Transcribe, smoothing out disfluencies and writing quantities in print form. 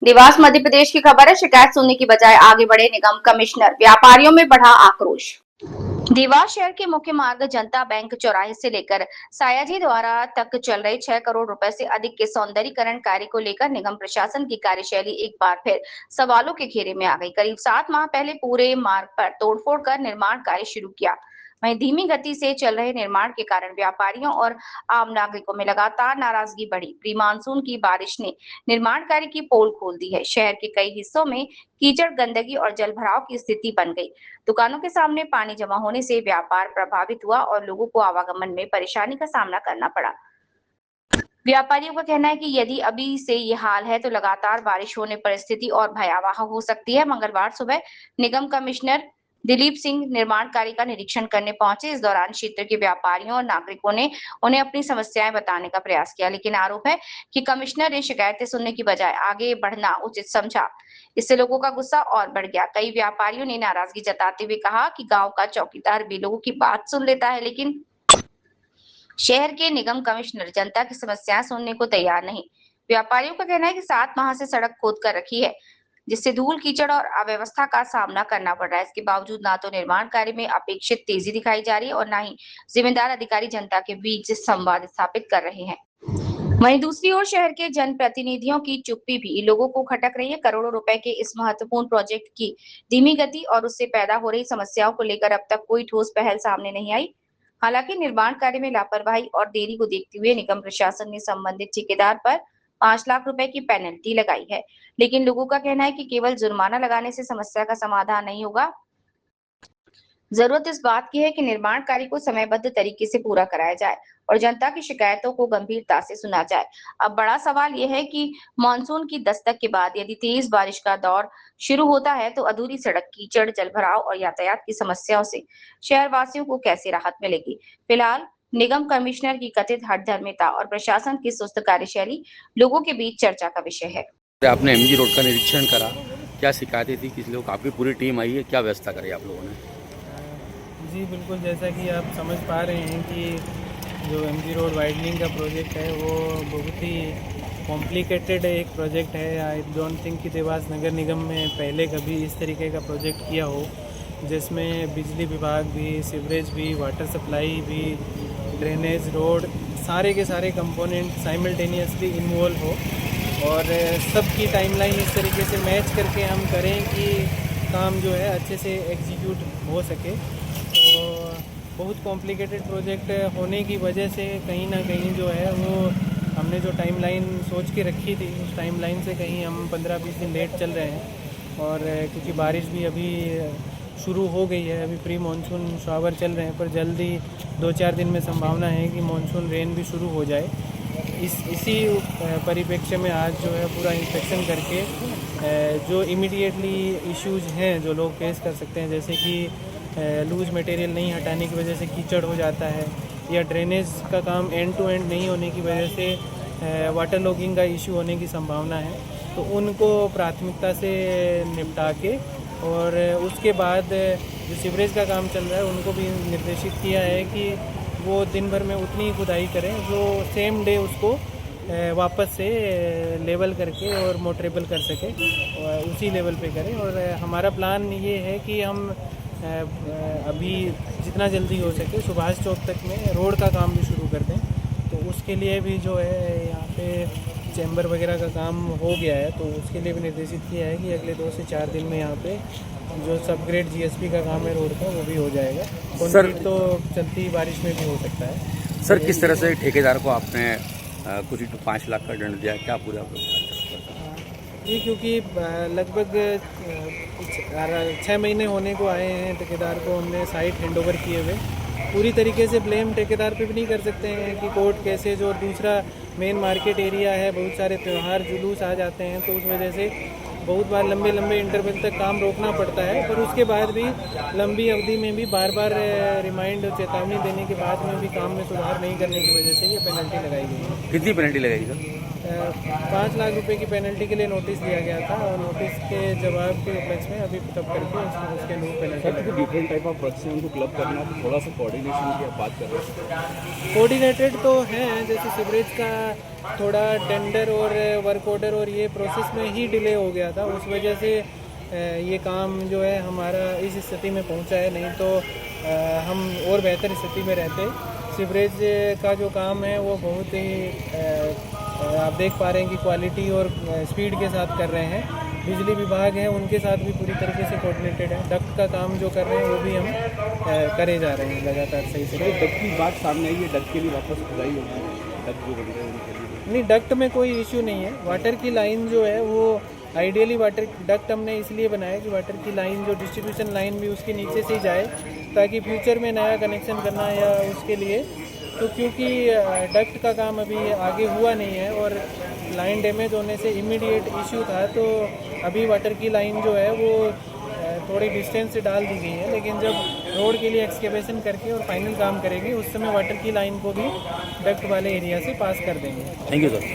देवास मध्य प्रदेश की खबर है। शिकायत सुनने की बजाय आगे बढ़े निगम कमिश्नर, व्यापारियों में बढ़ा आक्रोश। देवास शहर के मुख्य मार्ग जनता बैंक चौराहे से लेकर सायाजी द्वारा तक चल रहे 6 करोड़ रुपए से अधिक के सौंदर्यीकरण कार्य को लेकर निगम प्रशासन की कार्यशैली एक बार फिर सवालों के घेरे में आ गई। करीब 7 माह पहले पूरे मार्ग पर तोड़फोड़ कर निर्माण कार्य शुरू किया। वहीं धीमी गति से चल रहे निर्माण के कारण व्यापारियों और आम नागरिकों में लगातार नाराजगी बढ़ी। प्री मानसून की बारिश ने निर्माण कार्य की पोल खोल दी है। शहर के कई हिस्सों में कीचड़, गंदगी और जलभराव की स्थिति बन गई। दुकानों के सामने पानी जमा होने से व्यापार प्रभावित हुआ और लोगों को आवागमन में परेशानी का सामना करना पड़ा। व्यापारियों का कहना है कि यदि अभी से ये हाल है तो लगातार बारिश होने पर स्थिति और भयावह हो सकती है। मंगलवार सुबह निगम कमिश्नर दिलीप सिंह निर्माण कार्य का निरीक्षण करने पहुंचे। इस दौरान क्षेत्र के व्यापारियों और नागरिकों ने उन्हें अपनी समस्याएं बताने का प्रयास किया, लेकिन आरोप है कि कमिश्नर ने शिकायतें सुनने की बजाय आगे बढ़ना उचित समझा। इससे लोगों का गुस्सा और बढ़ गया। कई व्यापारियों ने नाराजगी जताते हुए कहा कि गांव का चौकीदार भी लोगों की बात सुन लेता है, लेकिन शहर के निगम कमिश्नर जनता की समस्याएं सुनने को तैयार नहीं। व्यापारियों का कहना है कि 7 माह से सड़क खोद कर रखी है, जिससे धूल, कीचड़ और अव्यवस्था का सामना करना पड़ रहा है। इसके बावजूद ना तो निर्माण कार्य में अपेक्षित तेजी दिखाई जा रही है और ना ही जिम्मेदार अधिकारी जनता के बीच संवाद स्थापित कर रहे हैं। वहीं दूसरी ओर शहर के जनप्रतिनिधियों की चुप्पी भी लोगों को खटक रही है। करोड़ों रुपए के इस महत्वपूर्ण प्रोजेक्ट की धीमी गति और उससे पैदा हो रही समस्याओं को लेकर अब तक कोई ठोस पहल सामने नहीं आई। हालांकि निर्माण कार्य में लापरवाही और देरी को देखते हुए निगम प्रशासन ने संबंधित ठेकेदार पर 5 लाख रुपए की पेनल्टी लगाई है, लेकिन लोगों का कहना है कि केवल जुर्माना लगाने से समस्या का समाधान नहीं होगा। जरूरत इस बात की है कि निर्माण कार्य को समयबद्ध तरीके से पूरा कराया जाए और जनता की शिकायतों को गंभीरता से सुना जाए। अब बड़ा सवाल यह है कि मानसून की दस्तक के बाद यदि तेज बारिश का दौर शुरू होता है तो अधूरी सड़क, कीचड़, जलभराव और यातायात की समस्याओं से शहरवासियों को कैसे राहत मिलेगी। फिलहाल निगम कमिश्नर की कथित हठधर्मिता और प्रशासन की सुस्त कार्यशैली लोगों के बीच चर्चा का विषय है। आपने एमजी रोड का निरीक्षण करा, क्या शिकायतें थी, किस लोग, आपकी पूरी टीम आई है, क्या व्यवस्था करी आप लोगों ने? जी बिल्कुल, जैसा कि आप समझ पा रहे हैं कि जो एमजी रोड वाइडनिंग का प्रोजेक्ट है वो बहुत ही कॉम्प्लिकेटेड एक प्रोजेक्ट है। आई डोंट थिंक कि देवास नगर निगम में पहले कभी इस तरीके का प्रोजेक्ट किया हो, जिसमें बिजली विभाग भी, सीवरेज भी, वाटर सप्लाई भी, ड्रेनेज, रोड, सारे के सारे कंपोनेंट साइमल्टेनियसली इन्वॉल्व हो और सबकी टाइमलाइन इस तरीके से मैच करके हम करें कि काम जो है अच्छे से एग्जीक्यूट हो सके। तो बहुत कॉम्प्लिकेटेड प्रोजेक्ट होने की वजह से कहीं ना कहीं जो है वो हमने जो टाइमलाइन सोच के रखी थी उस टाइमलाइन से कहीं हम 15-20 दिन लेट चल रहे हैं। और क्योंकि बारिश भी अभी शुरू हो गई है, अभी प्री मानसून शावर चल रहे हैं, पर जल्दी 2-4 दिन में संभावना है कि मानसून रेन भी शुरू हो जाए। इसी परिप्रेक्ष्य में आज जो है पूरा इंस्पेक्शन करके जो इमीडिएटली इश्यूज हैं जो लोग फेस कर सकते हैं, जैसे कि लूज मटेरियल नहीं हटाने की वजह से कीचड़ हो जाता है या ड्रेनेज का काम एंड टू एंड नहीं होने की वजह से वाटर लॉगिंग का इशू होने की संभावना है, तो उनको प्राथमिकता से निपटा के और उसके बाद जो सीवरेज का काम चल रहा है उनको भी निर्देशित किया है कि वो दिन भर में उतनी खुदाई करें जो सेम डे उसको वापस से लेवल करके और मोटरेबल कर सके और उसी लेवल पे करें। और हमारा प्लान ये है कि हम अभी जितना जल्दी हो सके सुभाष चौक तक में रोड का काम भी शुरू कर दें। तो उसके लिए भी जो है यहाँ पे चैम्बर वगैरह का काम हो गया है, तो उसके लिए भी निर्देशित किया है कि अगले 2 से 4 दिन में यहाँ पे जो सबग्रेड जीएसपी का काम है रोड का वो भी हो जाएगा। कंक्रीट तो चलती बारिश में भी हो सकता है। सर, किस तरह से ठेकेदार को आपने कुछ 5 लाख का दंड दिया, क्या पूरा? जी, क्योंकि लगभग 6 महीने होने को आए हैं ठेकेदार को, हमने साइट हैंडओवर किए हुए। पूरी तरीके से ब्लेम ठेकेदार पे भी नहीं कर सकते हैं कि कोर्ट केसेज और दूसरा मेन मार्केट एरिया है, बहुत सारे त्यौहार जुलूस आ जाते हैं, तो उस वजह से बहुत बार लंबे लंबे इंटरवल तक काम रोकना पड़ता है। पर उसके बाद भी लंबी अवधि में भी बार बार रिमाइंड और चेतावनी देने के बाद में भी काम में सुधार नहीं करने की वजह से ये पेनल्टी लगाई गई है। कितनी पेनल्टी लगेगी सर? 5 लाख रुपए की पेनल्टी के लिए नोटिस दिया गया था और नोटिस के जवाब के उपलक्ष्य में अभी पिकअप करके उसके no penalty different type of work से उनको क्लब करना, थोड़ा सा कोऑर्डिनेशन की आप बात कर रहे हैं। कोऑर्डिनेटेड तो हैं, जैसे सीवरेज का थोड़ा टेंडर और वर्क ऑर्डर और ये प्रोसेस में ही डिले हो गया था, उस वजह से ये काम जो है हमारा इस स्थिति में पहुंचा है, नहीं तो हम और बेहतर स्थिति में रहते। सीवरेज का जो काम है वो बहुत ही आप देख पा रहे हैं कि क्वालिटी और स्पीड के साथ कर रहे हैं। बिजली विभाग है, उनके साथ भी पूरी तरीके से कोऑर्डिनेटेड है। डक्ट का काम जो कर रहे हैं वो भी हम करे जा रहे हैं लगातार सही से। डक्ट की बात सामने आई है, डक्ट के लिए वापस खुदाई होगी, डक्ट जो बन रहे हैं उनके लिए। नहीं, डक्ट में कोई इश्यू नहीं है। वाटर की लाइन जो है वो आइडियली वाटर डक्ट हमने इसलिए बनाया कि वाटर की लाइन जो डिस्ट्रीब्यूशन लाइन भी उसके नीचे से ही जाए, ताकि फ्यूचर में नया कनेक्शन करना या उसके लिए, तो क्योंकि डक्ट का काम अभी आगे हुआ नहीं है और लाइन डैमेज होने से इमीडिएट इश्यू था, तो अभी वाटर की लाइन जो है वो थोड़ी डिस्टेंस से डाल दी गई है, लेकिन जब रोड के लिए एक्सकेवेशन करके और फाइनल काम करेंगे उस समय वाटर की लाइन को भी डक्ट वाले एरिया से पास कर देंगे। Thank you sir.